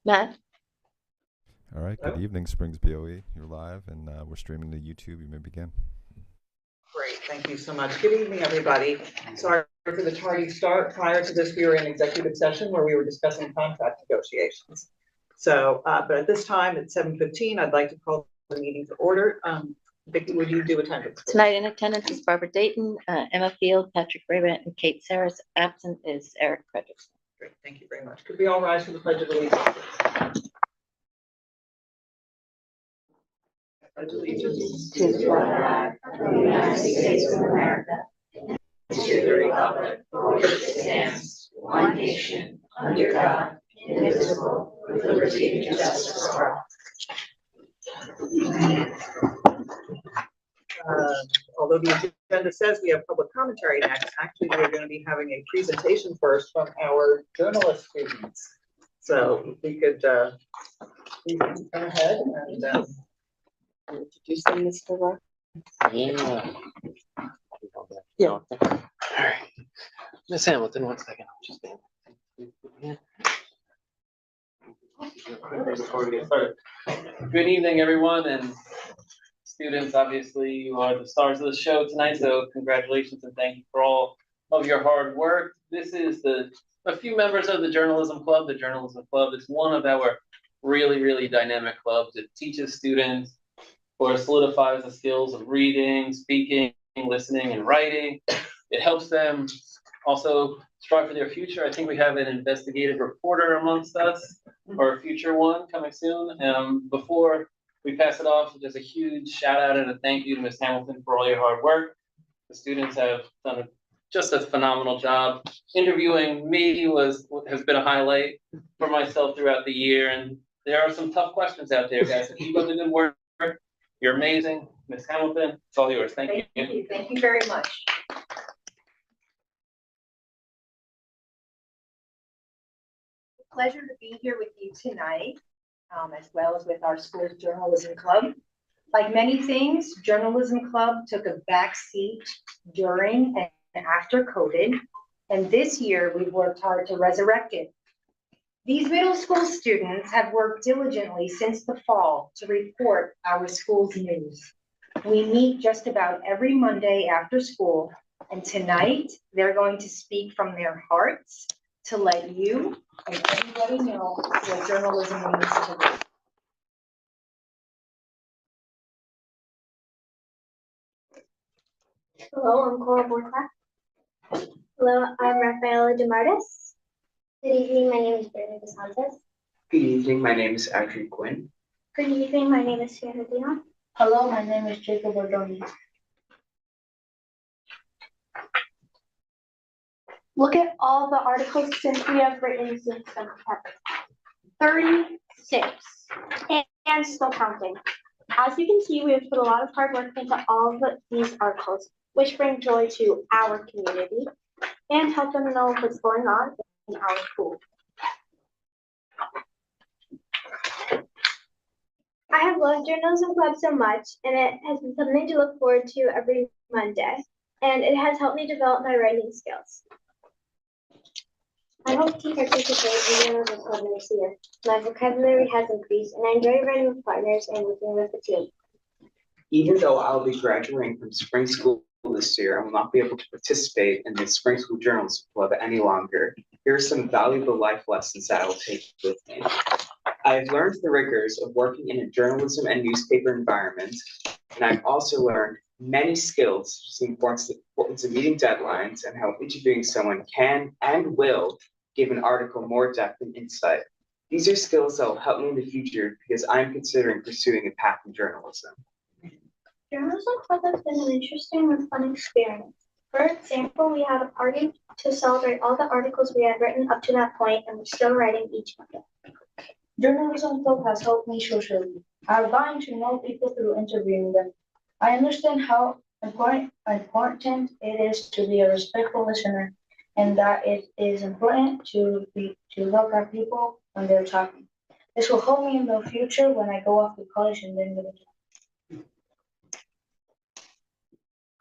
Matt? All right, good evening, Springs BOE. You're live and we're streaming to YouTube. You may begin. Great, thank you so much. Good evening, everybody. Sorry for the tardy start. Prior to this, we were in executive session where we were discussing contract negotiations. So, but at this time, at 7:15, I'd like to call the meeting to order. Vicki, would you do attendance? Tonight in attendance is Barbara Dayton, Emma Field, Patrick Brabant, and Kate Saris. Absent is Eric Frederickson. Great, thank you very much. Could we all rise for the Pledge of Allegiance? Pledge allegiance to the flag of the United States of America, and to the republic for which it stands, one nation, under God, indivisible, with liberty and justice for all. Although the agenda says we have public commentary next, actually we're going to be having a presentation first from our journalist students. So if we could please come ahead and introduce them, Mr. Rock. Yeah. All right. Miss Hamilton, 1 second. I'll just stand. Before we get started. Good evening, everyone, and students. Obviously, you are the stars of the show tonight, so congratulations and thank you for all of your hard work. This is a few members of the Journalism Club. The Journalism Club is one of our really dynamic clubs. It teaches students or solidifies the skills of reading, speaking, listening, and writing. It helps them also strive for their future. I think we have an investigative reporter amongst us, or a future one coming soon. Before we pass it off, just a huge shout out and a thank you to Ms. Hamilton for all your hard work. The students have done just a phenomenal job. Interviewing me has been a highlight for myself throughout the year, and there are some tough questions out there, guys. So keep up the good work. You're amazing. Ms. Hamilton, it's all yours. Thank you. Thank you very much. Pleasure to be here with you tonight, as well as with our school's journalism club. Like many things, journalism club took a back seat during and after COVID, and this year we've worked hard to resurrect it. These middle school students have worked diligently since the fall to report our school's news. We meet just about every Monday after school, and tonight they're going to speak from their hearts to let you and everybody know what journalism means to them. Hello, I'm Cora Borclair. Hello, I'm Rafaela DeMartis. Good evening, my name is Brittany DeSantis. Good evening, my name is Adri Quinn. Good evening, my name is Sierra Dion. Hello, my name is Jacob Ordoni. Look at all the articles since we have written since September. 36, and still counting. As you can see, we have put a lot of hard work into all of these articles, which bring joy to our community and help them know what's going on in our school. I have loved Journalism Club so much, and it has been something to look forward to every Monday, and it has helped me develop my writing skills. I hope to participate in Journalism Club this year. My vocabulary has increased, and I enjoy writing with partners and working with the team. Even though I'll be graduating from spring school this year, I will not be able to participate in the Spring School Journalism Club any longer. Here are some valuable life lessons that I will take with me. I have learned the rigors of working in a journalism and newspaper environment, and I've also learned many skills, such as the importance of meeting deadlines and how interviewing someone can and will give an article more depth and insight. These are skills that will help me in the future because I'm considering pursuing a path in journalism. Journalism Club has been an interesting and fun experience. For example, we had a party to celebrate all the articles we had written up to that point, and we're still writing each Monday. Journalism Club has helped me socially. I've gotten to know people through interviewing them. I understand how important it is to be a respectful listener, and that it is important to look at people when they're talking. This will help me in the future when I go off to college and then get a job.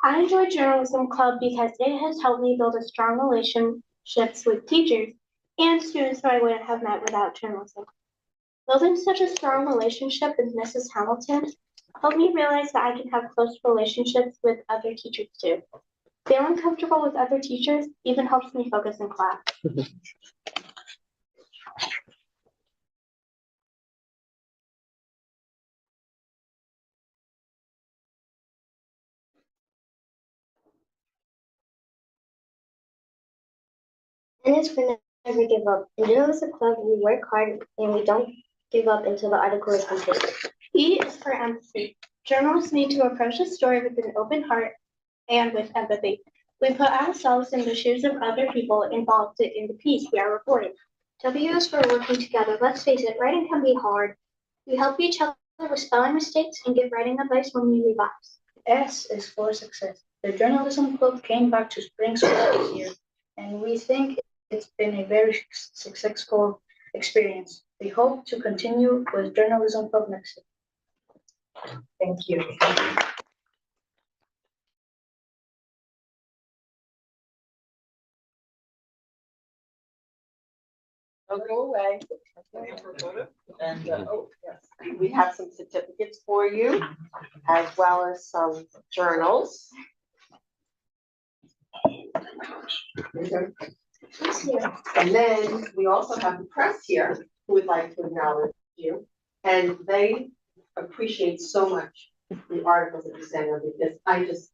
I enjoy Journalism Club because it has helped me build a strong relationships with teachers and students who I wouldn't have met without journalism. Building such a strong relationship with Mrs. Hamilton helped me realize that I can have close relationships with other teachers too. Feeling comfortable with other teachers even helps me focus in class. And it's for never give up. In Journalism Club, we work hard and we don't give up until the article is completed. E is for empathy. Journalists need to approach a story with an open heart and with empathy. We put ourselves in the shoes of other people involved in the piece we are reporting. W is for working together. Let's face it, writing can be hard. We help each other with spelling mistakes and give writing advice when we revise. S is for success. The Journalism Club came back to spring school this year, and we think it's been a very successful experience. We hope to continue with Journalism Club next year. Thank you. Don't go away. For a photo? And, oh, yes. We have some certificates for you, as well as some journals. And then we also have the press here who would like to acknowledge you. And they appreciate so much the articles that you send them, because I just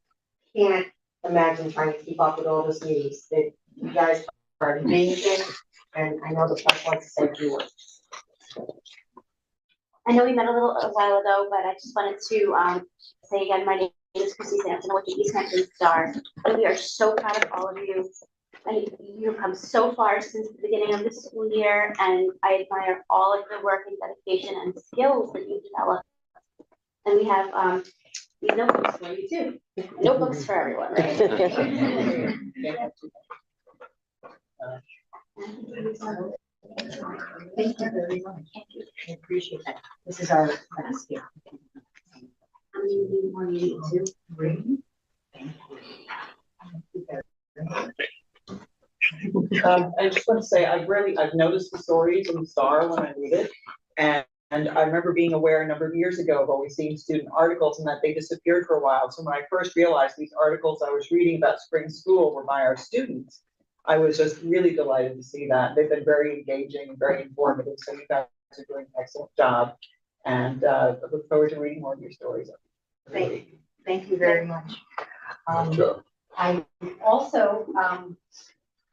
can't imagine trying to keep up with all this news. You guys are amazing, and I know the press wants to say a few words. I know we met a while ago, but I just wanted to say again, my name is Christy Sampson with the East Hampton Star, and we are so proud of all of you. You've come so far since the beginning of the school year, and I admire all of the work and dedication and skills that you've developed. And we have these notebooks for you too. Notebooks for everyone, right? Thank you very much. I appreciate that. This is our last year. How many more you need to bring? Thank you. I just want to say, I've noticed the stories in the Star when I read it. And I remember being aware a number of years ago of always seeing student articles and that they disappeared for a while. So when I first realized these articles I was reading about spring school were by our students, I was just really delighted to see that. They've been very engaging and very informative. So you guys are doing an excellent job. And I look forward to reading more of your stories. Thank you very much. I also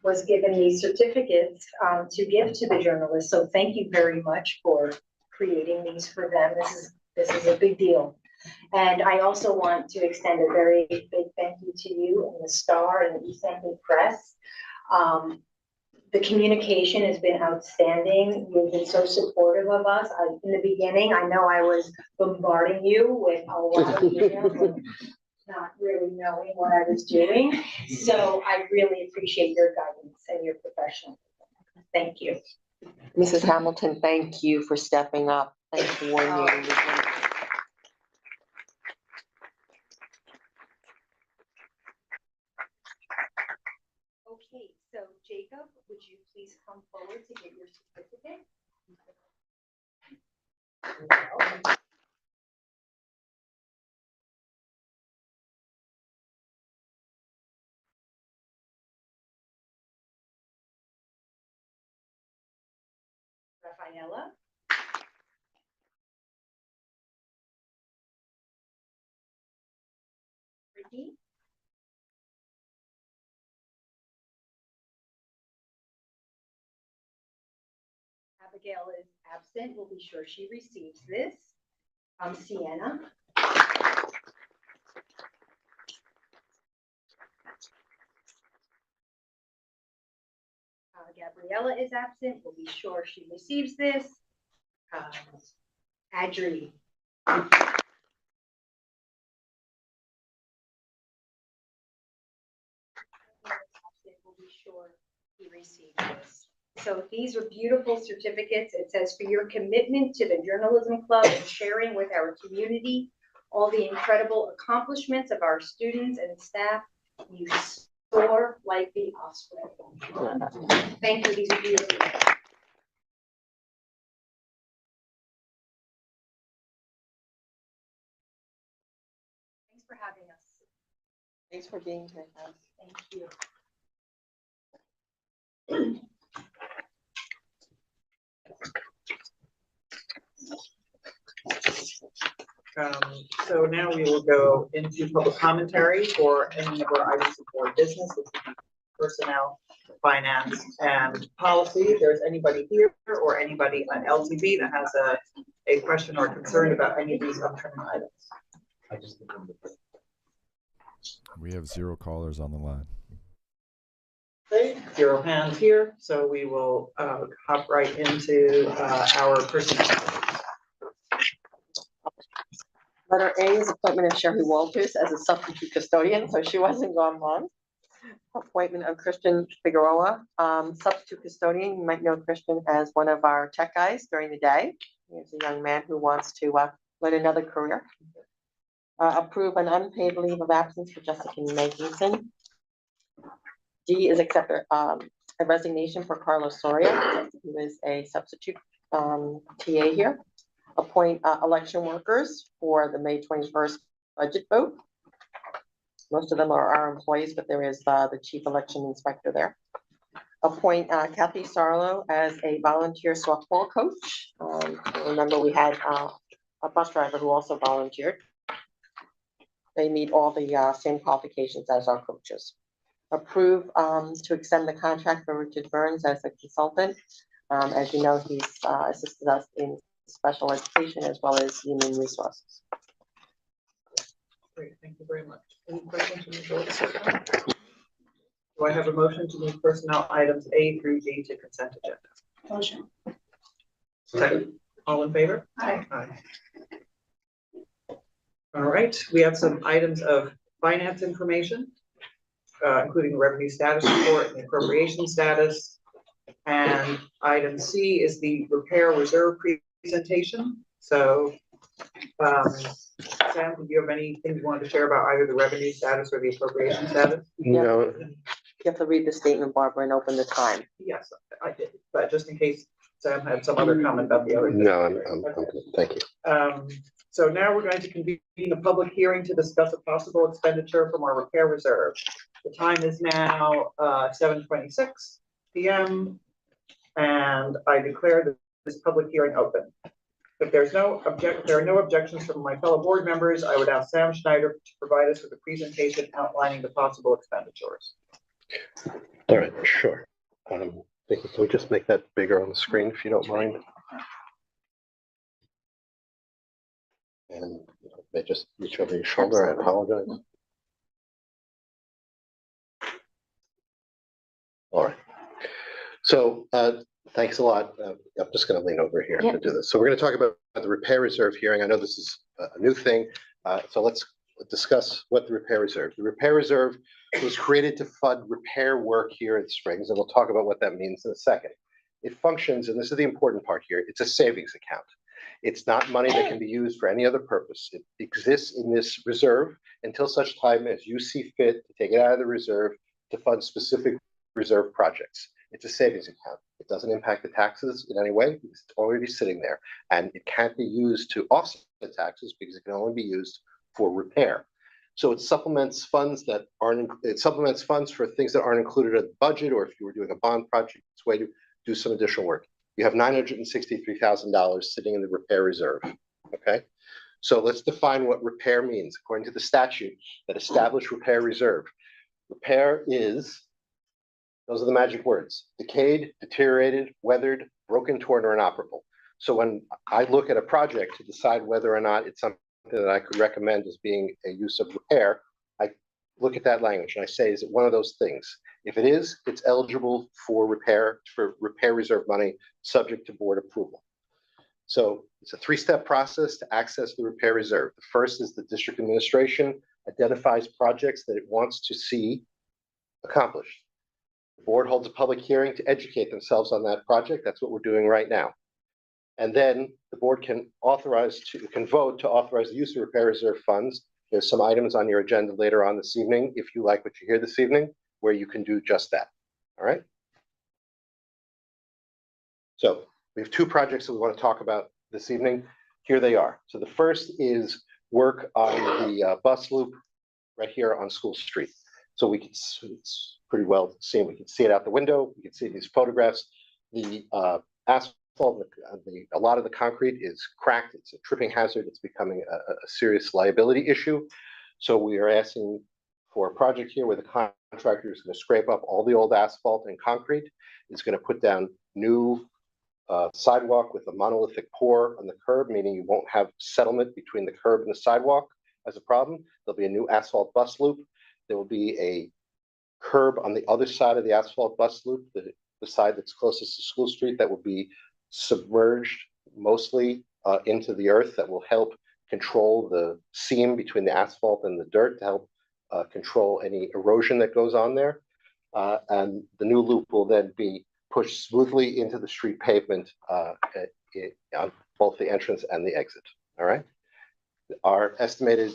was given these certificates to give to the journalists. So thank you very much for creating these for them. This is a big deal. And I also want to extend a very big thank you to you and the Star and the East Hampton Press. The communication has been outstanding. You've been so supportive of us. In the beginning, I know I was bombarding you with a lot of emails and not really knowing what I was doing. So I really appreciate your guidance and your professionalism. Thank you. Mrs. Hamilton, thank you for stepping up. Thank you for warning you. Okay, so Jacob, would you please come forward to get your certificate? Rafaela. Ricky. Abigail is absent. We'll be sure she receives this. Sienna. Gabriella is absent. We'll be sure she receives this. Adri. We'll be sure he receives this. So these are beautiful certificates. It says for your commitment to the Journalism Club and sharing with our community all the incredible accomplishments of our students and staff. You soar like the osprey. Thank you. These are beautiful. for having us. Thanks for being here, guys. Thank you. So now we will go into public commentary for any of our items of board business, which would be personnel, finance, and policy. If there's anybody here or anybody on LTV that has a question or concern about any of these upcoming items. We have 0 callers on the line. Okay, 0 hands here, so we will hop right into our personnel. Letter A is appointment of Sherry Walters as a substitute custodian, so she wasn't gone long. Appointment of Christian Figueroa, substitute custodian. You might know Christian as one of our tech guys during the day. He's a young man who wants to learn another career. Approve an unpaid leave of absence for Jessica Magnuson. D is accept a resignation for Carlos Soria, who is a substitute TA here. Appoint election workers for the May 21st budget vote. Most of them are our employees, but there is the chief election inspector there. Appoint Kathy Sarlo as a volunteer softball coach. Remember, we had a bus driver who also volunteered. They meet all the same qualifications as our coaches. Approve to extend the contract for Richard Burns as a consultant. As you know, he's assisted us in special education as well as human resources. Great, thank you very much. Any questions from the board so far? Do I have a motion to move personnel items A through D to consent agenda? Motion. Second, all in favor? Aye. All right, we have some items of finance information, including the revenue status report and the appropriation status. And item C is the repair reserve presentation. So, Sam, do you have anything you wanted to share about either the revenue status or the appropriation status? No. You have to read the statement, Barbara, and open the time. Yes, I did, but just in case Sam had some other comment about the other. No, I'm good. Thank you. So now we're going to convene a public hearing to discuss a possible expenditure from our repair reserve. The time is now 7:26 p.m. and I declare this public hearing open. If there are no objections from my fellow board members, I would ask Sam Schneider to provide us with a presentation outlining the possible expenditures. All right, sure. Can we just make that bigger on the screen if you don't mind? And they just reach over your shoulder. I apologize. All right. So thanks a lot. I'm just going to lean over here to do this. So we're going to talk about the repair reserve hearing. I know this is a new thing. So let's discuss what the repair reserve. The repair reserve was created to fund repair work here at Springs, and we'll talk about what that means in a second. It functions, and this is the important part here, it's a savings account. It's not money that can be used for any other purpose. It exists in this reserve until such time as you see fit to take it out of the reserve to fund specific reserve projects. It's a savings account. It doesn't impact the taxes in any way because it's already sitting there, and it can't be used to offset the taxes because it can only be used for repair. So it supplements funds that aren't, it supplements funds for things that aren't included in the budget, or if you were doing a bond project, it's a way to do some additional work. You have $963,000 sitting in the repair reserve, okay? So let's define what repair means. According to the statute that established repair reserve, repair is, those are the magic words: decayed, deteriorated, weathered, broken, torn, or inoperable. So when I look at a project to decide whether or not it's something that I could recommend as being a use of repair, I look at that language and I say, is it one of those things? If it is, it's eligible for repair reserve money, subject to board approval. So it's a three-step process to access the repair reserve. The first is the district administration identifies projects that it wants to see accomplished. The board holds a public hearing to educate themselves on that project. That's what we're doing right now. And then the board can vote to authorize the use of repair reserve funds. There's some items on your agenda later on this evening, if you like what you hear this evening, where you can do just that. All right. So we have two projects that we want to talk about this evening. Here they are. So the first is work on the bus loop right here on School Street. So we can, it's pretty well seen. We can see it out the window. We can see these photographs. The asphalt, a lot of the concrete is cracked. It's a tripping hazard. It's becoming a serious liability issue. So we are asking for a project here where the contractor is going to scrape up all the old asphalt and concrete. Is going to put down new sidewalk with a monolithic pour on the curb, meaning you won't have settlement between the curb and the sidewalk as a problem. There'll be a new asphalt bus loop. There will be a curb on the other side of the asphalt bus loop, the side that's closest to School Street, that will be submerged mostly into the earth. That will help control the seam between the asphalt and the dirt, to help control any erosion that goes on there. And the new loop will then be pushed smoothly into the street pavement on both the entrance and the exit. All right. Our estimated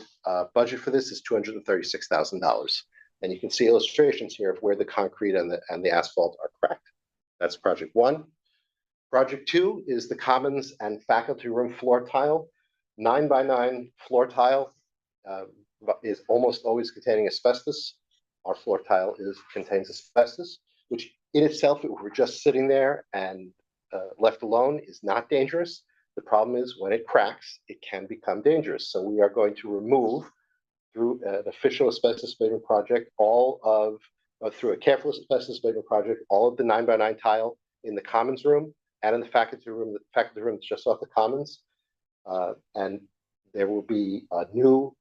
budget for this is $236,000. And you can see illustrations here of where the concrete and the asphalt are cracked. That's project one. Project two is the commons and faculty room floor tile. 9x9 floor tile is almost always containing asbestos. Our floor tile contains asbestos, which in itself, if we're just sitting there and left alone, is not dangerous. The problem is when it cracks, it can become dangerous. So we are going to remove, through an official asbestos abatement project, through a careful asbestos abatement project, all of the 9x9 tile in the commons room and in the faculty room. The faculty room is just off the commons. And there will be a new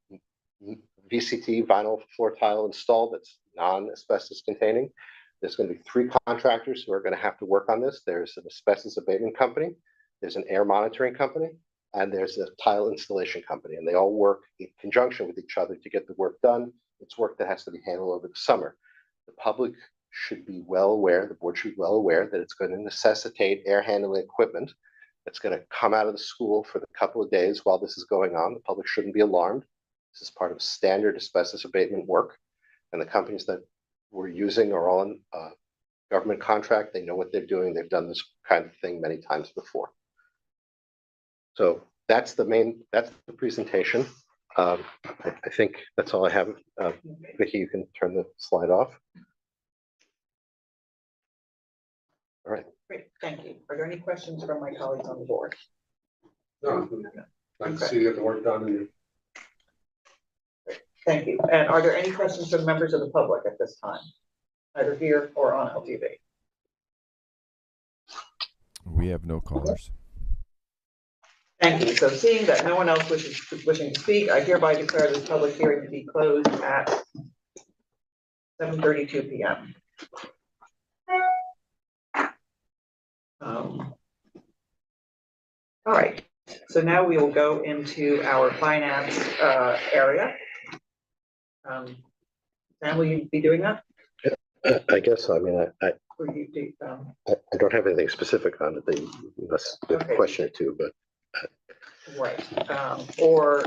VCT vinyl floor tile installed that's non-asbestos containing. There's going to be 3 contractors who are going to have to work on this. There's an asbestos abatement company, there's an air monitoring company, and there's a tile installation company. And they all work in conjunction with each other to get the work done. It's work that has to be handled over the summer. The public should be well aware, the board should be well aware that it's going to necessitate air handling equipment that's going to come out of the school for the couple of days while this is going on. The public shouldn't be alarmed. This is part of standard asbestos abatement work. And the companies that we're using are all on government contract. They know what they're doing. They've done this kind of thing many times before. So that's the presentation. I think that's all I have. Vicki, you can turn the slide off. All right. Great, thank you. Are there any questions from my colleagues on the board? No, nice to see you get the work done. Thank you. And are there any questions from members of the public at this time, either here or on LTV? We have no callers. Thank you. So seeing that no one else wishing to speak, I hereby declare this public hearing to be closed at 7:32 p.m. All right. So now we will go into our finance area. Sam, will you be doing that? I guess so. I mean, I don't have anything specific on it. Unless you have a question or two, but. Right. Or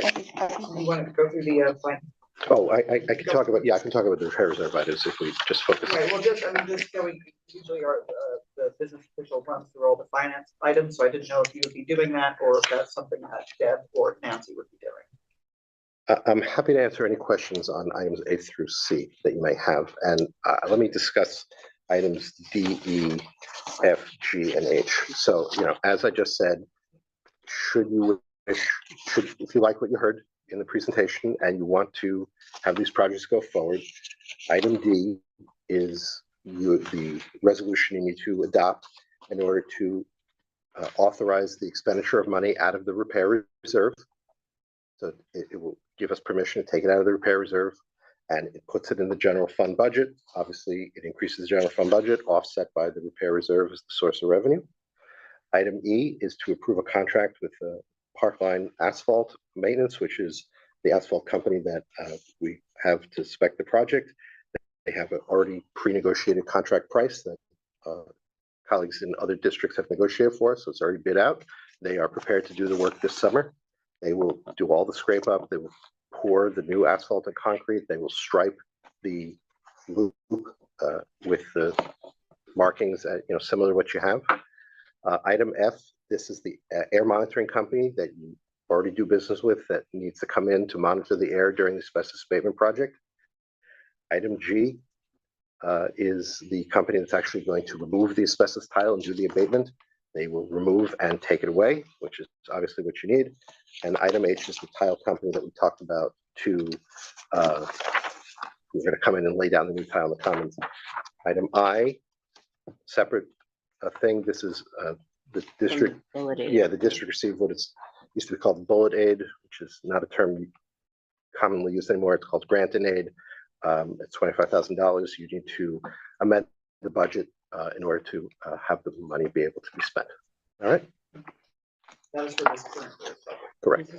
you want to go through the finance? Oh, I can talk about, I can talk about the repair reserve items if we just focus. Right, well, just usually the business official runs through all the finance items, so I didn't know if you would be doing that or if that's something that Deb or Nancy would be doing. I'm happy to answer any questions on items A through C that you may have, and let me discuss items D, E, F, G, and H. So, as I just said, if you like what you heard in the presentation and you want to have these projects go forward, item D is the resolution you need to adopt in order to authorize the expenditure of money out of the repair reserve. So it will give us permission to take it out of the repair reserve, and it puts it in the general fund budget. Obviously, it increases the general fund budget, offset by the repair reserve as the source of revenue. Item E is to approve a contract with Parkline Asphalt Maintenance, which is the asphalt company that we have to spec the project. They have an already pre-negotiated contract price that colleagues in other districts have negotiated for us, so it's already bid out. They are prepared to do the work this summer. They will do all the scrape up. They will pour the new asphalt and concrete. They will stripe the loop with the markings, similar to what you have. Item F, this is the air monitoring company that you already do business with that needs to come in to monitor the air during the asbestos abatement project. Item G is the company that's actually going to remove the asbestos tile and do the abatement. They will remove and take it away, which is obviously what you need. And item H is the tile company that we talked about who's going to come in and lay down the new tile in the commons. Item I, separate thing. This is the district. Yeah, the district received what it's used to be called bullet aid, which is not a term commonly used anymore. It's called grant and aid. It's $25,000. You need to amend the budget in order to have the money be able to be spent. All right. That is for this current year. Correct.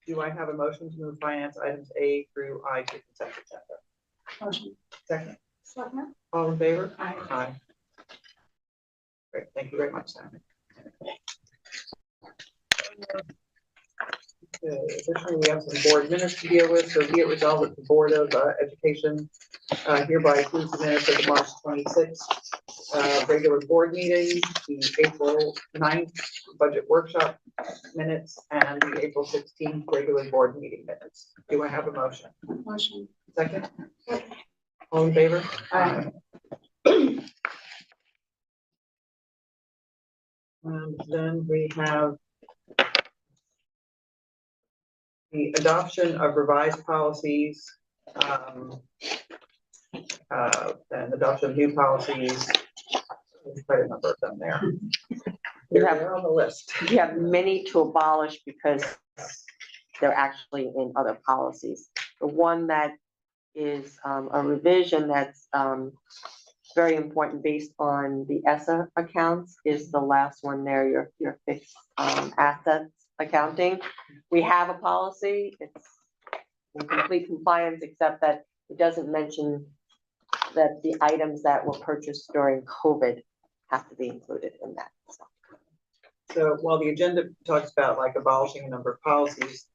Do I have a motion to move finance items A through I to consent agenda? Motion. Second. Second. All in favor? Aye. Aye. Great, thank you very much, Simon. Additionally, we have some board minutes to deal with, so be it resolved that the Board of Education hereby approves the minutes of the March 26th regular board meeting, the April 9th budget workshop minutes, and the April 16th regular board meeting minutes. Do I have a motion? Motion. Second? All in favor? Aye. And then we have the adoption of revised policies, and adoption of new policies. There's quite a number of them there. They're on the list. You have many to abolish because they're actually in other policies. The one that is a revision that's very important based on the ESSA accounts is the last one there, your fixed assets accounting. We have a policy, it's in complete compliance, except that it doesn't mention that the items that were purchased during COVID have to be included in that. So while the agenda talks about like abolishing a number of policies,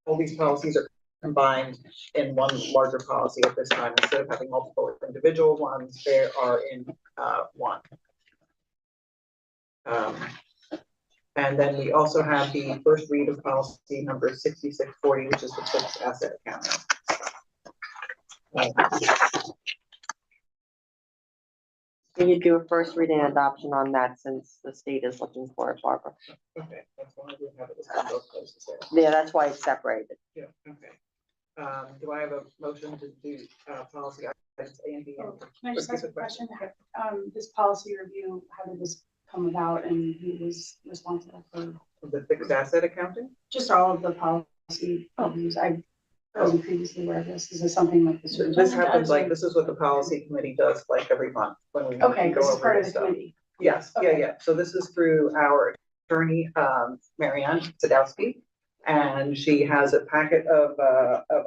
all these policies are combined in one larger policy at this time. Instead of having multiple individual ones, they are in one. And then we also have the first read of policy number 6640, which is the fixed asset accounting. Can you do a first reading adoption on that since the state is looking for it, Barbara? Okay, that's why we have it in both places there. Yeah, that's why it's separated. Yeah, okay. Do I have a motion to do policy items A and B? Can I just ask a question? This policy review, how did this come about and who was responsible for? The fixed asset accounting? Just all of the policy reviews. I wasn't previously aware of this. Is this something like this? This happens like, this is what the policy committee does like every month when we Okay, go this is over part of this the stuff. committee. Yes, Okay. yeah. So this is through our attorney, Marianne Sadowski. And she has a packet of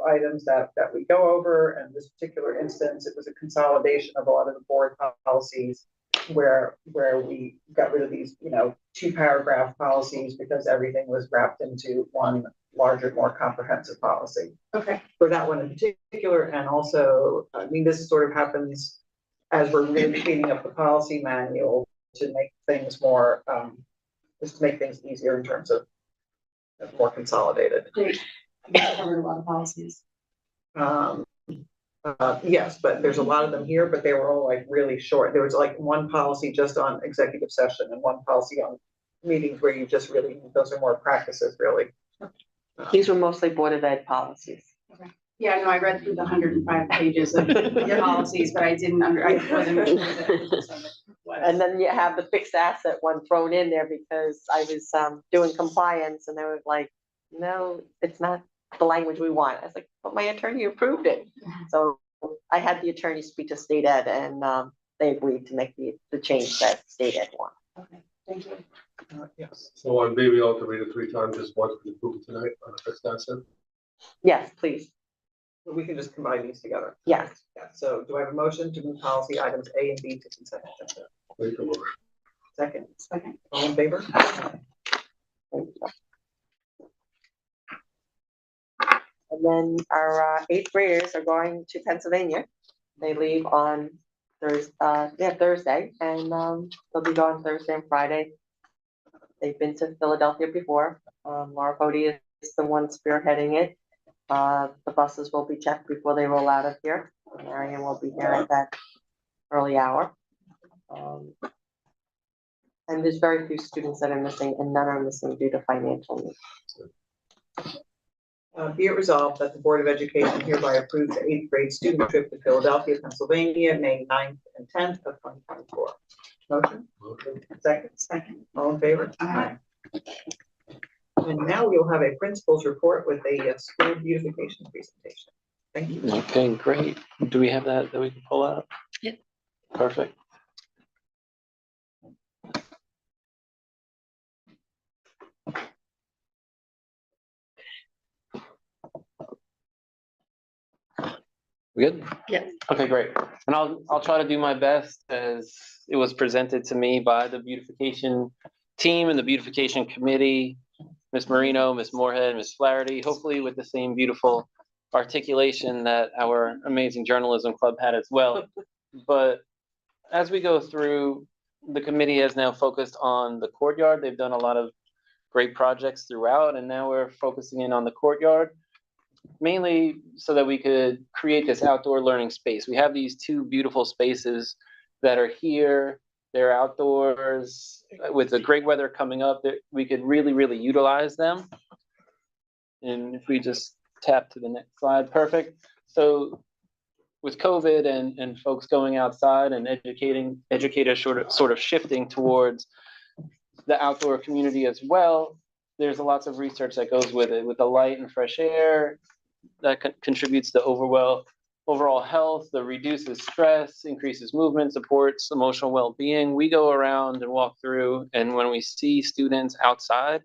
items that we go over. And this particular instance, it was a consolidation of a lot of the board policies where we got rid of these, 2-paragraph policies because everything was wrapped into one larger, more comprehensive policy. Okay. For that one in particular, and also, I mean, this sort of happens as we're really cleaning up the policy manual to make things more, just to make things easier in terms of more consolidated. Great. I covered a lot of policies. Yes, but there's a lot of them here, but they were all like really short. There was like one policy just on executive session and one policy on meetings where you just really, those are more practices really. These were mostly Board of Ed policies. Okay. Yeah, no, I read through the 105 pages of policies, but I wasn't sure that. And then you have the fixed asset one thrown in there because I was doing compliance and they were like, no, it's not the language we want. I was like, but my attorney approved it. So I had the attorney speak to state ed and they agreed to make the change that state ed want. Okay, thank you. Yes. So on B, we all have to read it 3 times, just once we approve it tonight on a fixed asset. Yes, please. We can just combine these together. Yes. Yeah, so do I have a motion to move policy items A and B to consent agenda? Make a motion. Second. Second. All in favor? And then our 8th graders are going to Pennsylvania. They leave on Thursday, and they'll be going Thursday and Friday. They've been to Philadelphia before. Laura Bodie is the one spearheading it. The buses will be checked before they roll out of here. Marion will be here at that early hour. And there's very few students that are missing, and none are missing due to financial needs. Be it resolved that the Board of Education hereby approves the 8th grade student trip to Philadelphia, Pennsylvania, May 9th and 10th of 2024. Motion? Second? Second. All in favor? Aye. And now we'll have a principal's report with a school beautification presentation. Thank you. Okay, great. Do we have that we can pull out? Yep. Perfect. We good? Yeah. Okay, great. And I'll try to do my best as it was presented to me by the beautification team and the beautification committee, Miss Marino, Miss Moorhead, Miss Flaherty, hopefully with the same beautiful articulation that our amazing journalism club had as well. But as we go through, the committee has now focused on the courtyard. They've done a lot of great projects throughout, and now we're focusing in on the courtyard, mainly so that we could create this outdoor learning space. We have these two beautiful spaces that are here. They're outdoors with the great weather coming up. We could really, really utilize them. And if we just tap to the next slide, perfect. So with COVID and folks going outside and educators sort of shifting towards the outdoor community as well, there's lots of research that goes with it, with the light and fresh air that contributes to overall health, that reduces stress, increases movement, supports emotional well-being. We go around and walk through, and when we see students outside,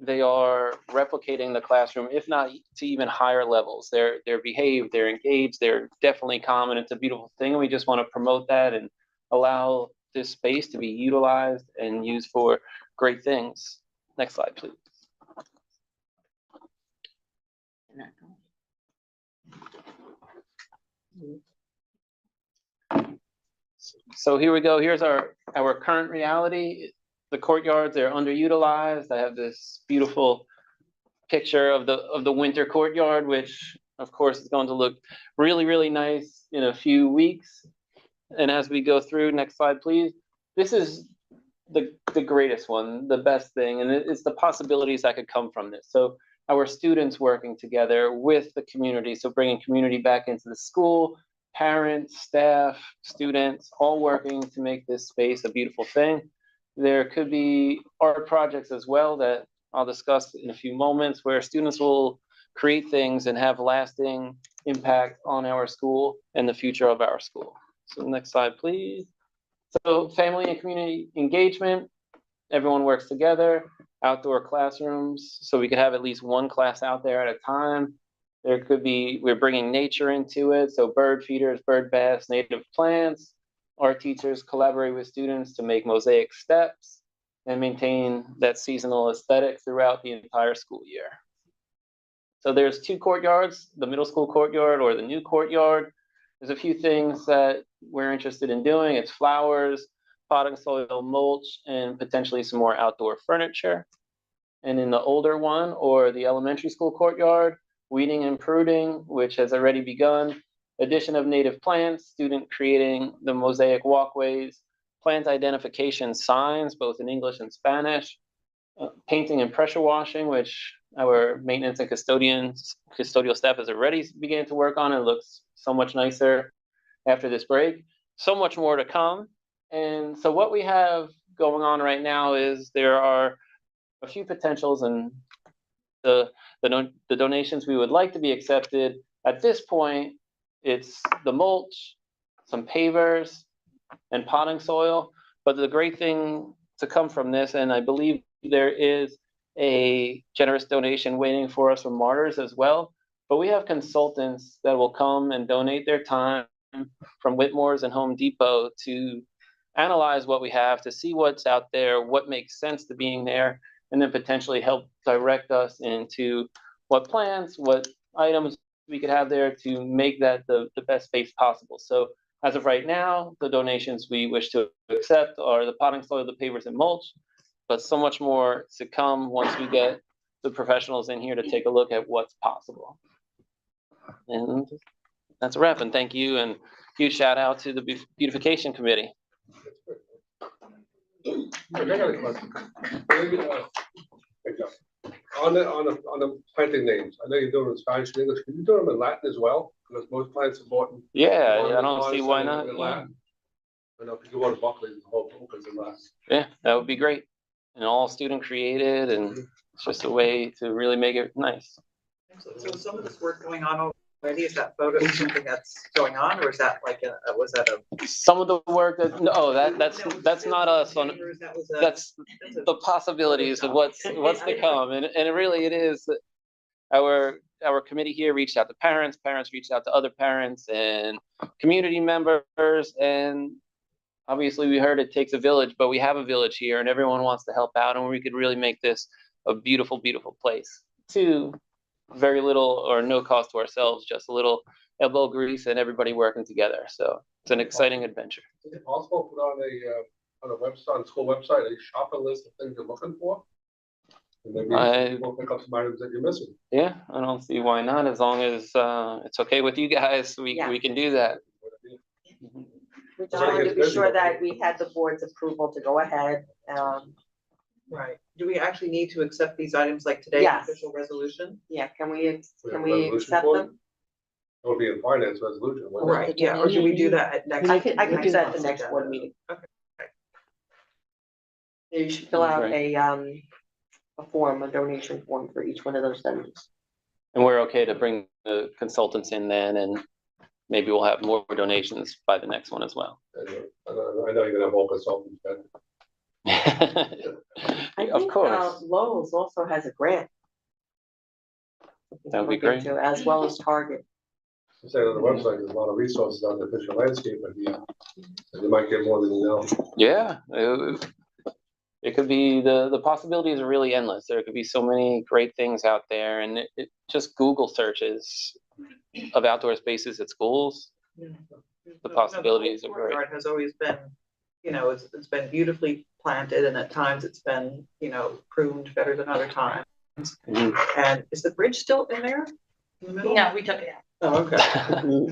they are replicating the classroom, if not to even higher levels. They're behaved, they're engaged, they're definitely calm, and it's a beautiful thing. And we just want to promote that and allow this space to be utilized and used for great things. Next slide, please. So here we go. Here's our current reality. The courtyards, they're underutilized. I have this beautiful picture of the winter courtyard, which of course is going to look really, really nice in a few weeks. And as we go through, next slide, please. This is the greatest one, the best thing, and it's the possibilities that could come from this. So our students working together with the community, so bringing community back into the school, parents, staff, students, all working to make this space a beautiful thing. There could be art projects as well that I'll discuss in a few moments, where students will create things and have lasting impact on our school and the future of our school. So next slide, please. So family and community engagement, everyone works together, outdoor classrooms, so we could have at least one class out there at a time. There could be, we're bringing nature into it, so bird feeders, bird baths, native plants. Our teachers collaborate with students to make mosaic steps and maintain that seasonal aesthetic throughout the entire school year. So there's two courtyards, the middle school courtyard or the new courtyard. There's a few things that we're interested in doing. It's flowers, potting soil, mulch, and potentially some more outdoor furniture. And in the older one, or the elementary school courtyard, weeding and pruning, which has already begun. Addition of native plants, student creating the mosaic walkways, plant identification signs, both in English and Spanish, painting and pressure washing, which our maintenance and custodial staff has already began to work on. It looks so much nicer after this break. So much more to come. And so what we have going on right now is there are a few potentials, and the donations we would like to be accepted. At this point, it's the mulch, some pavers, and potting soil. But the great thing to come from this, and I believe there is a generous donation waiting for us from Martyrs as well, but we have consultants that will come and donate their time from Whitmore's and Home Depot to analyze what we have, to see what's out there, what makes sense to being there, and then potentially help direct us into what plants, what items we could have there to make that the best space possible. So As of right now, the donations we wish to accept are the potting soil, the pavers, and mulch, but so much more to come once we get the professionals in here to take a look at what's possible. And that's a wrap, and thank you, and huge shout out to the beautification committee. I got a question. Maybe, on the planting names, I know you're doing them in Spanish and English. Can you do them in Latin as well? Because most plants are bought in. Yeah, I don't see why not. In Yeah. Latin. I know if you go to Buckley, the whole book is in Latin. Yeah, that would be great. And all student created, and it's just a way to really make it nice. So some of this work going on already, is that photo something that's going on, or is that like was that a? Some of the work that, no, that's not us on, that's the possibilities of what's to come. And it really, it is, our committee here reached out to parents reached out to other parents and community members, and obviously we heard it takes a village, but we have a village here and everyone wants to help out, and we could really make this a beautiful, beautiful place to very little or no cost to ourselves, just a little elbow grease and everybody working together. So it's an exciting adventure. Is it possible to put on a website, on the school website, a shopping list of things you're looking for? And maybe people pick up some items that you're missing. Yeah, I don't see why not. As long as it's okay with you guys, we can do that. We just wanted to be sure that we had the board's approval to go ahead. Right. Do we actually need to accept these items like today, Yes. official resolution? Yeah, can we Resolution accept for it? them? It would be a finance resolution. wouldn't it? Right, yeah, or do we do that at next? I can do that at the next board meeting. Okay. You should fill out a form, a donation form for each one of those vendors. And we're okay to bring the consultants in then, and maybe we'll have more donations by the next one as well. I know you're gonna have all consultants, but Of course. Lowe's also has a grant. That would be Look great. into, as well as Target. I'm saying on the website, there's a lot of resources on the official landscape, but yeah, you might get more than you know. Yeah, it could be, the possibilities are really endless. There could be so many great things out there, and it just Google searches of outdoor spaces at schools. The possibilities are great. Courtyard has always been, it's been beautifully planted, and at times it's been, pruned better than other times. Mhm. And is the bridge still in there? In the middle? No, we took it out. Oh, okay.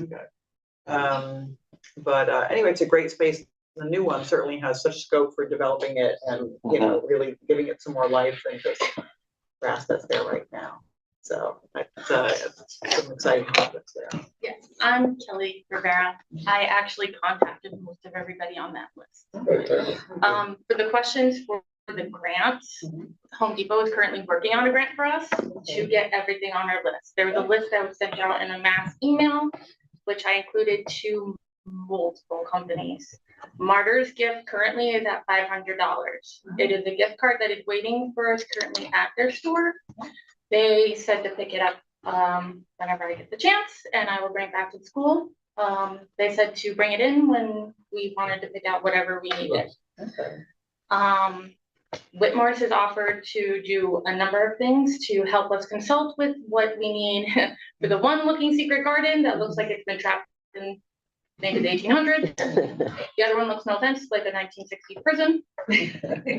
Okay. But anyway, it's a great space. The new one certainly has such scope for developing it and, really giving it some more life than just grass that's there right now. So it's some exciting projects there. Yes, I'm Kelly Rivera. I actually contacted most of everybody on that list. For the questions for the grants, Home Depot is currently working on a grant for us to get everything on our list. There was a list that was sent out in a mass email, which I included to multiple companies. Martyr's gift currently is at $500. It is a gift card that is waiting for us currently at their store. They said to pick it up whenever I get the chance, and I will bring it back to the school. They said to bring it in when we wanted to pick out whatever we needed. Whitmore's has offered to do a number of things to help us consult with what we need for the one looking secret garden that looks like it's been trapped in maybe the 1800s. The other one looks, no offense, like a 1960s prison.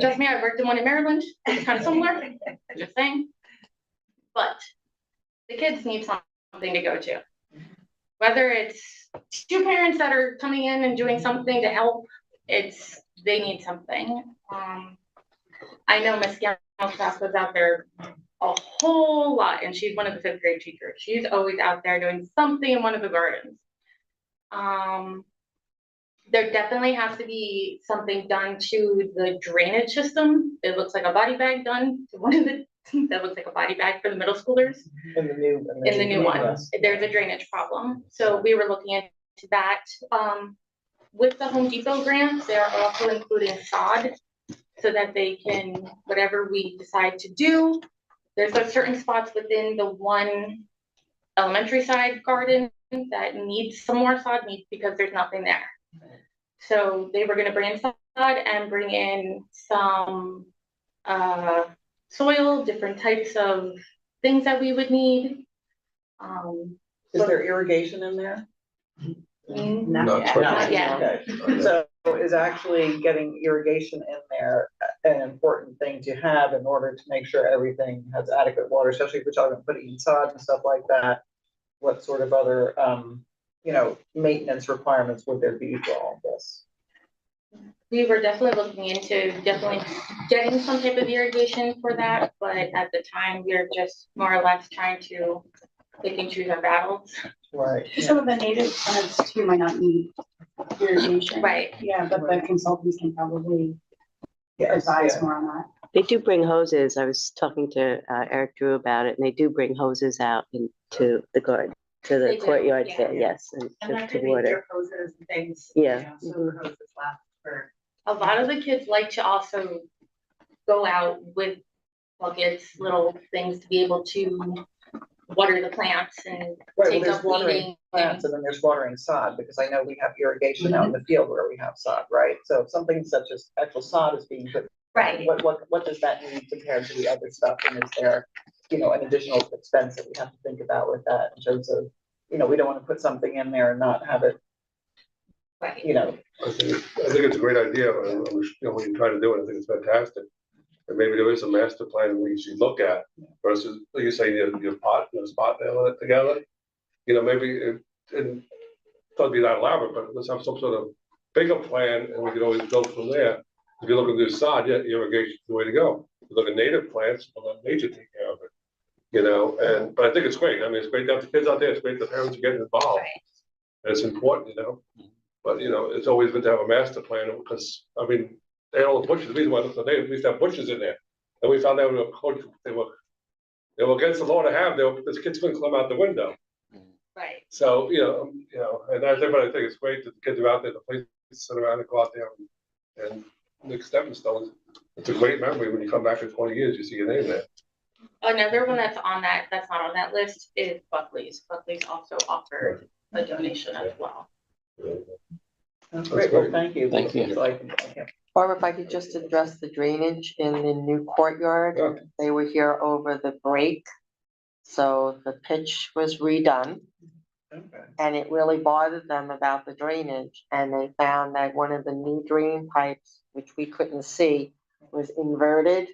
Trust me, I worked in one in Maryland. It's kind of similar, just saying. But the kids need something to go to. Whether it's two parents that are coming in and doing something to help, they need something. I know Miss Gall's class was out there a whole lot, and she's one of the 5th grade teachers. She's always out there doing something in one of the gardens. There definitely has to be something done to the drainage system. It looks like a body bag done to one of the, that looks like a body bag for the middle schoolers. In the new one, yes. there's a drainage problem. So we were looking into that. With the Home Depot grant, they're also including sod so that they can, whatever we decide to do, there's like certain spots within the one elementary side garden that needs some more sod because there's nothing there. So they were going to bring in sod and bring in some soil, different types of things that we would need. Is there irrigation in there? Not yet. Not yet. Okay. So is actually getting irrigation in there an important thing to have in order to make sure everything has adequate water, especially if we're talking about putting in sod and stuff like that? What sort of other, maintenance requirements would there be for all of this? We were definitely looking into getting some type of irrigation for that, but at the time, we are just more or less trying to pick and choose our battles. Right. Some of the native plants too might not need irrigation. Right. Yeah, but the consultants can probably Yes, advise yeah. more on that. They do bring hoses. I was talking to Eric Drew about it, and they do bring hoses out into the garden, to They the do, courtyards yeah. there, yes, and And that to could be water. your hoses and things. Yeah. So the hoses last for. A lot of the kids like to also go out with buckets, little things to be able to water the plants and Right, well, take there's up watering weeding. plants and then there's watering sod, because I know we have irrigation out in the field where we have sod, right? So if something such as actual sod is being put, Right. what does that need compared to the other stuff? And is there, an additional expense that we have to think about with that in terms of, we don't want to put something in there and not have it, Right. I think it's a great idea, and, when you try to do it, I think it's fantastic. And maybe there is a master plan we should look at versus, like you say, your pot, spot it together. Maybe and not be that elaborate, but let's have some sort of bigger plan, and we can always go from there. If you're looking to do sod, yeah, irrigation is the way to go. If you look at native plants, well, let nature take care of it. But I think it's great. I mean, it's great to have the kids out there. It's great the parents are getting involved. Right. And it's important, But it's always good to have a master plan, because they had all the bushes. The reason why they used to have bushes in there, and we found out they were against the law to have. The kids couldn't climb out the window. Right. So and I think it's great that the kids are out there. The place to sit around and go out there and make stepping stones. It's a great memory when you come back in 20 years. You see your name there. Another one that's not on that list is Buckley's. Buckley's also offered a donation as well. That's great, well, thank you. Thank you. Or if I could just address the drainage in the new courtyard. Yeah. They were here over the break. So the pitch was redone, Okay. and it really bothered them about the drainage. And they found that one of the new drain pipes, which we couldn't see, was inverted.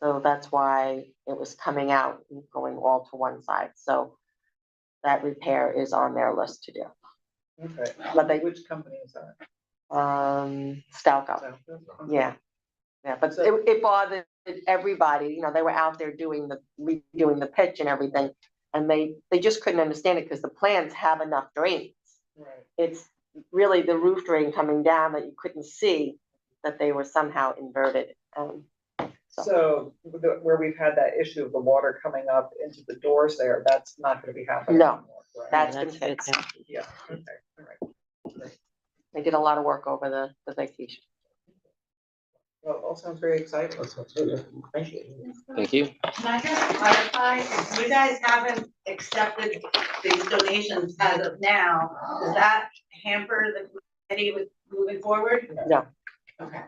So that's why it was coming out and going all to one side. So that repair is on their list to do. Okay. But Which company is that? Stalco. Yeah, but it bothered everybody, they were out there redoing the pitch and everything, and they just couldn't understand it because the plans have enough drains. Right. It's really the roof drain coming down that you couldn't see, that they were somehow inverted. So where we've had that issue of the water coming up into the doors there, that's not going to be happening No, anymore, right? that's been fixed. Yeah, okay, all right. They did a lot of work over the vacation. Well, it all sounds very exciting. Thank you. Thank you. Can I just clarify, if you guys haven't accepted these donations as of now, does that hamper the committee with moving forward? No. Okay.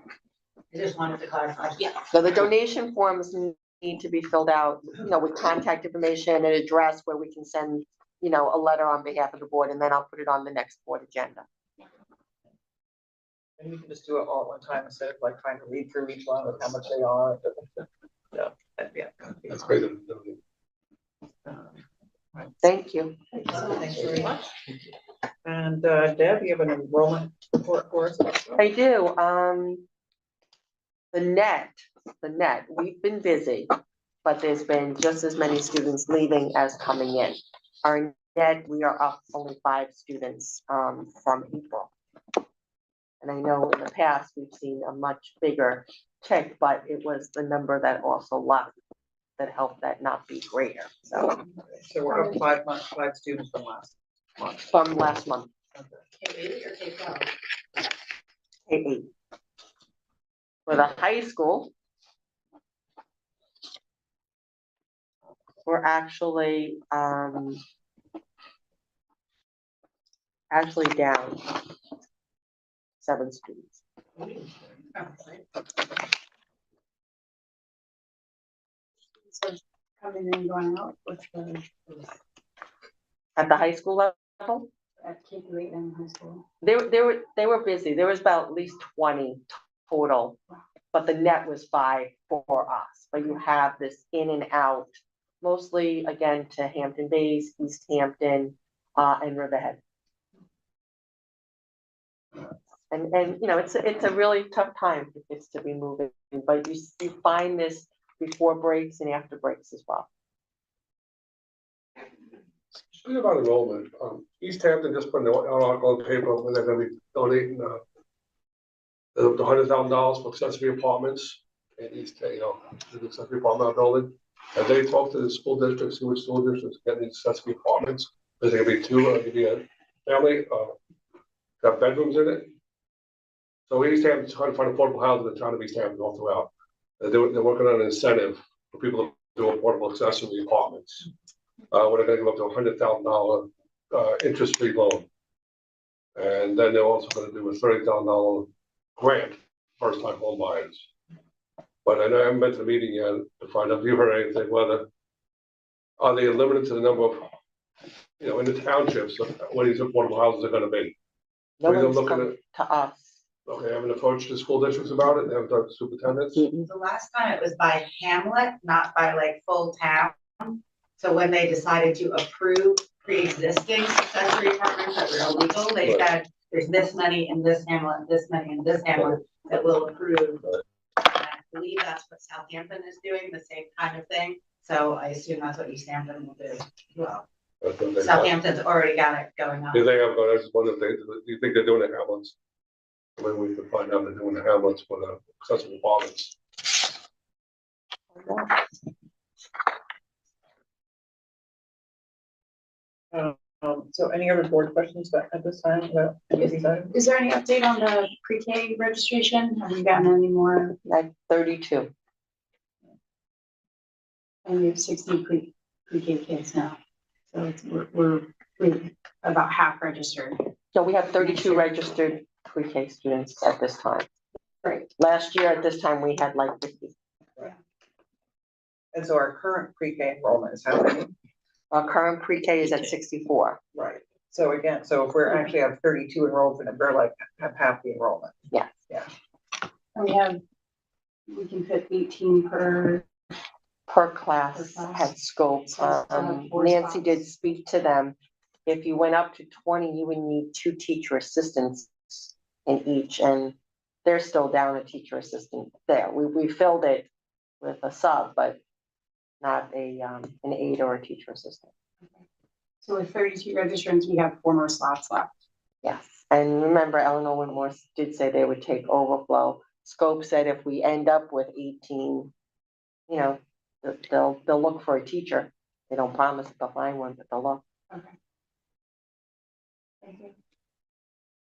I just wanted to clarify. Yeah. So the donation forms need to be filled out, with contact information and address where we can send, a letter on behalf of the board, and then I'll put it on the next board agenda. And you can just do it all at one time instead of like trying to read through each one with how much they are. Yeah, That's great. Thank you. Thanks very much. And Deb, you have an enrollment report for us? I do. The net, we've been busy, but there's been just as many students leaving as coming in. Our net, we are up only 5 students from April. And I know in the past, we've seen a much bigger tick, but it was the number that also left that helped that not be greater. So we're up 5 students from last month. From last month. K-8 or K-12? K-8. For the high school, we're actually down 7 students. So coming in and going out, what's the? At the high school level, at K-8 and high school? They were busy. There was about at least 20 total, but the net was 5 for us. But you have this in and out, mostly again to Hampton Bays, East Hampton, and Riverhead. And you know, it's a really tough time for kids to be moving, but you find this before breaks and after breaks as well. Speaking about enrollment, East Hampton just put an article on paper where they're gonna be donating, the $100,000 for accessory apartments in East, the accessory apartment building. Have they talked to the school districts, see which school districts get these accessory apartments? Is there gonna be two, gonna be a family, got bedrooms in it? So East Hampton's trying to find affordable housing in the town of East Hampton all throughout. They're working on an incentive for people to do affordable accessory apartments. Where they're gonna give up to $100,000 interest-free loan. And then they're also gonna do a $30,000 grant, first-time home buyers. But I know I haven't been to the meeting yet to find out if you heard anything, whether are they limited to the number of, in the townships, what these affordable houses are gonna be? No Are you one's looking come to us. Okay, haven't approached the school districts about it, they haven't talked to superintendents? The last time it was by hamlet, not by like full town. So when they decided to approve pre-existing accessory apartments that were illegal, they said, there's this many in this hamlet, this many in this hamlet that will approve. And I believe that's what Southampton is doing, the same kind of thing. So I assume that's what East Hampton will do as well. Southampton's already got it going on. Do they have, I just wonder if do you think they're doing the hamlets? When we can find out they're doing the hamlets for the accessory apartments. So any other board questions at this time about any of these items? Is there any update on the pre-K registration? Have you gotten any more? Like 32. And we have 60 pre-K kids now. So it's, we're about half registered. So we have 32 registered pre-K students at this time. Right. Last year at this time, we had like 50. And so our current pre-K enrollment is how many? Our current pre-K is at 64. Right. So again, so if we're actually have 32 enrolled, then we're like have half the enrollment. Yeah. Yeah. And we can fit 18 per class had scope. Nancy did speak to them. If you went up to 20, you would need 2 teacher assistants in each, and they're still down a teacher assistant there. We filled it with a sub, but not an aide or a teacher assistant. So with 32 registrants, we have 4 more slots left. Yes, and remember, Eleanor Whitmore did say they would take overflow. Scope said if we end up with 18, they'll look for a teacher. They don't promise that they'll find one, but they'll look. Okay. Thank you.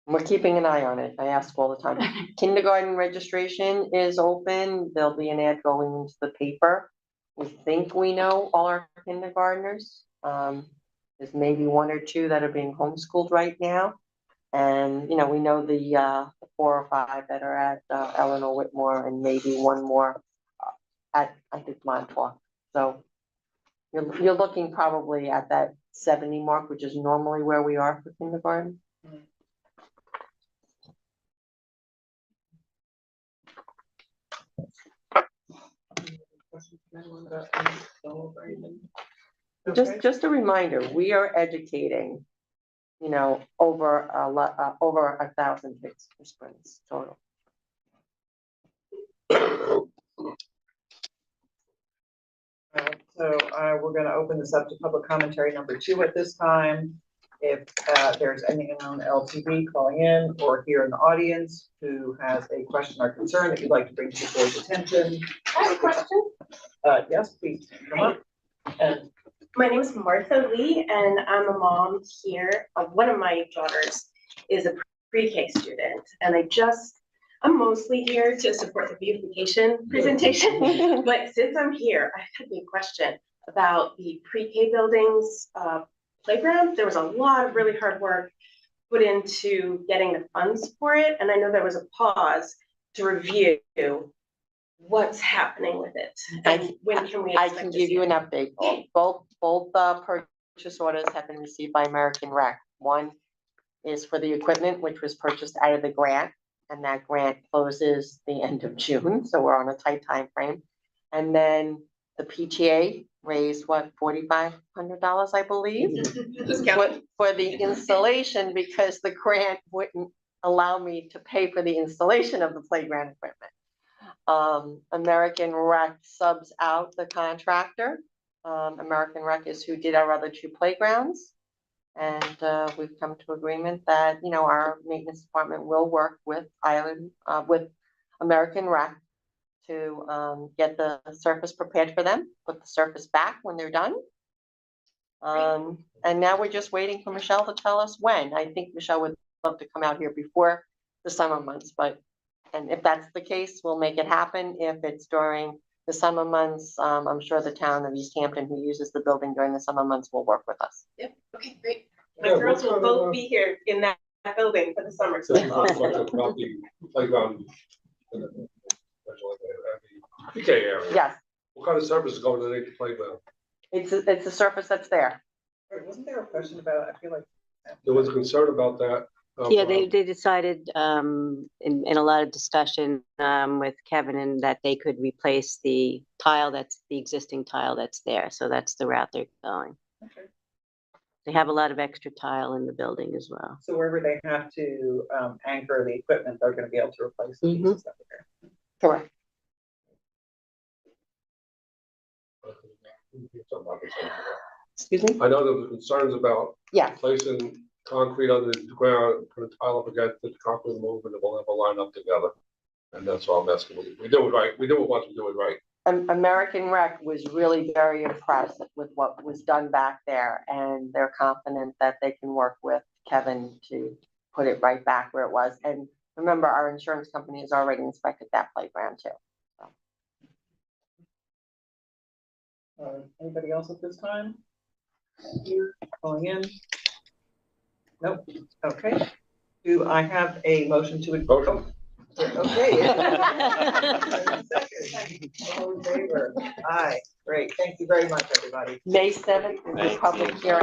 We're keeping an eye on it. I ask all the time. Kindergarten registration is open. There'll be an ad going into the paper. We think we know all our kindergartners. There's maybe 1 or 2 that are being homeschooled right now. And, we know the 4 or 5 that are at Eleanor Whitmore, and maybe 1 more at, I think, Montauk. So you're looking probably at that 70 mark, which is normally where we are for kindergarten. Just a reminder, we are educating, over 1,000 kids for sprints total. So we're going to open this up to public commentary number 2 at this time. If there's anyone on the LTV calling in or here in the audience who has a question or concern that you'd like to bring to the board's attention. I have a question. Yes, please come up. And my name is Martha Lee, and I'm a mom here. One of my daughters is a pre-K student, and I'm mostly here to support the beautification presentation. But since I'm here, I had a question about the pre-K buildings playground. There was a lot of really hard work put into getting the funds for it, and I know there was a pause to review what's happening with it, and when can we? I can give you an update. Both purchase orders have been received by American Rec. One is for the equipment, which was purchased out of the grant. And that grant closes the end of June, so we're on a tight time frame. And then the PTA raised, what, $4,500, I believe? For the installation, because the grant wouldn't allow me to pay for the installation of the playground equipment. American Rec subs out the contractor. American Rec is who did our other 2 playgrounds. And we've come to agreement that, you know, our maintenance department will work with with American Rec to get the surface prepared for them, put the surface back when they're done. And now we're just waiting for Michelle to tell us when. I think Michelle would love to come out here before the summer months, and if that's the case, we'll make it happen. If it's during the summer months, I'm sure the town of East Hampton, who uses the building during the summer months, will work with us. Yep, okay, great. My girls will both be here in that building for the summer. So you talked about the playground. PK area. Yes, What kind of service is going underneath the playground? it's a surface that's there. Wasn't there a question about, I feel like. There was a concern about that. Yeah, they decided in a lot of discussion with Kevin and that they could replace the tile that's the existing tile that's there. So that's the route they're going. Okay. They have a lot of extra tile in the building as well. So wherever they have to anchor the equipment, they're gonna be able to replace the pieces that are there. Correct. Excuse me? I know there were concerns about placing concrete under the ground, put a tile up against it, the concrete move, and it will never line up together. And that's all I'm asking. We do it right. We do it once, we do it right. American Rec was really very impressed with what was done back there, and they're confident that they can work with Kevin to put it right back where it was. And remember, our insurance company has already inspected that playground too. Anybody else at this time? Here, calling in? Nope, okay. Do I have a motion to adjourn? Okay. Second. All in favor? Aye, great, thank you very much, everybody. May 7th is the public hearing.